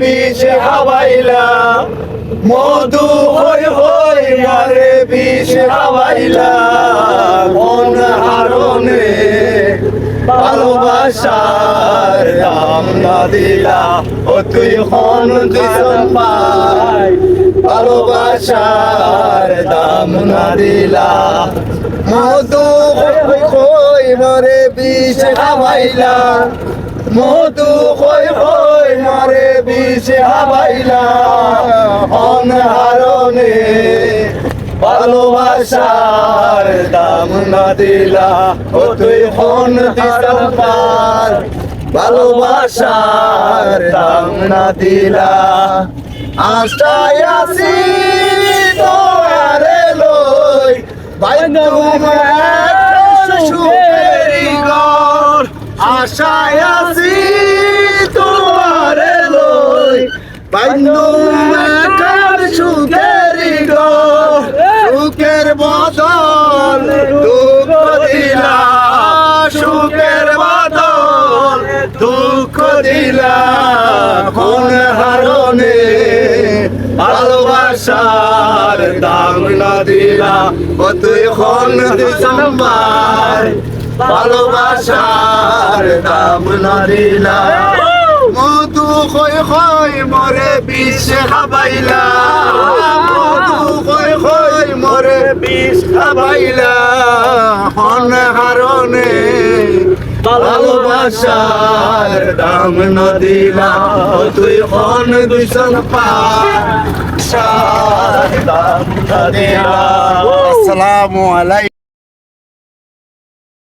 বিষ খাওয়াইলা মধু হই হই মরে বিষ খাওয়াইলা কোন হারণে ভালোবাসার দাম না দিলা ও তুই হন দিশন পাই ভালোবাসার দাম না দিলা মধু হই মরে বিষ খাওয়াইলা মধু হই হই মরে বিষ খাওয়াইলা অনহারণে ভালোবাসার দাম না দিলা ও তুই হন দিশন পার ভালোবাসার দাম না দিলা আশায় আছি তোরে লই বাইন্দুমের সুখেরি ঘর আশায় আছি তোরে লই বাইন্দুমের সুখেরি ঘর সুখের বদল দুঃখ দিলা সুখের বদল দুঃখ দিলা কোন হারণে ভালোবাসার দাম না দিলা ও তুই হন দিশন পার ভালোবাসার দাম না দিলা মধু হই হই মরে বিষ খাবাইলা মধু হই হই মরে বিষ খাবাইলা হন হারণে ভালোবাসার দাম না দিলা ও তুই হন দিশন পার দাম না দিলা। আসসালামু আলাইকুম।